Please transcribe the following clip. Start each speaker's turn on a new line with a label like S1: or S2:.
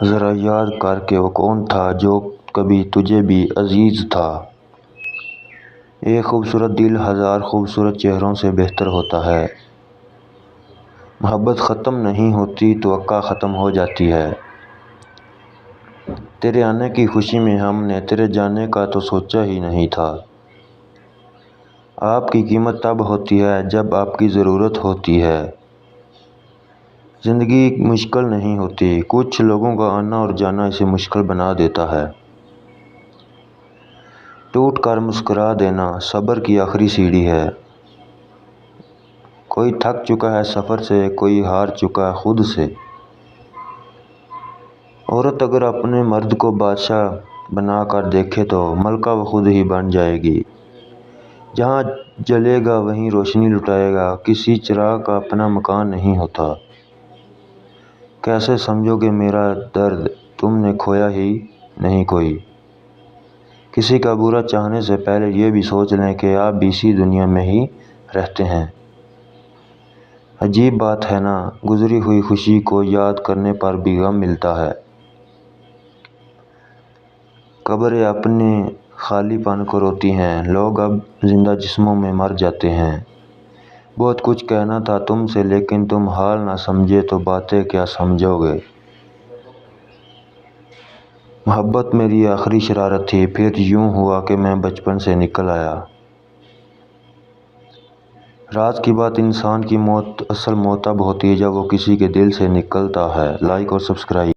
S1: ذرا یاد کر کہ وہ کون تھا جو کبھی تجھے بھی عزیز تھا۔ ایک خوبصورت دل ہزار خوبصورت چہروں سے بہتر ہوتا ہے۔ محبت ختم نہیں ہوتی، توقع ختم ہو جاتی ہے۔ تیرے آنے کی خوشی میں ہم نے تیرے جانے کا تو سوچا ہی نہیں تھا۔ آپ کی قیمت تب ہوتی ہے جب آپ کی ضرورت ہوتی ہے۔ زندگی مشکل نہیں ہوتی، کچھ لوگوں کا آنا اور جانا اسے مشکل بنا دیتا ہے۔ ٹوٹ کر مسکرا دینا صبر کی آخری سیڑھی ہے۔ کوئی تھک چکا ہے سفر سے، کوئی ہار چکا ہے خود سے۔ عورت اگر اپنے مرد کو بادشاہ بنا کر دیکھے تو ملکہ وہ خود ہی بن جائے گی۔ جہاں جلے گا وہیں روشنی لٹائے گا، کسی چراغ کا اپنا مکان نہیں ہوتا۔ کیسے سمجھو گے میرا درد، تم نے کھویا ہی نہیں کوئی۔ کسی کا برا چاہنے سے پہلے یہ بھی سوچ لیں کہ آپ بھی اسی دنیا میں ہی رہتے ہیں۔ عجیب بات ہے نا، گزری ہوئی خوشی کو یاد کرنے پر بھی غم ملتا ہے۔ قبریں اپنے خالی پن کو روتی ہیں، لوگ اب زندہ جسموں میں مر جاتے ہیں۔ بہت کچھ کہنا تھا تم سے لیکن تم حال نہ سمجھے تو باتیں کیا سمجھو گے۔ محبت میری آخری شرارت تھی، پھر یوں ہوا کہ میں بچپن سے نکل آیا۔ راز کی بات، انسان کی موت اصل موت تب ہوتی ہے جب وہ کسی کے دل سے نکلتا ہے۔ لائک اور سبسکرائب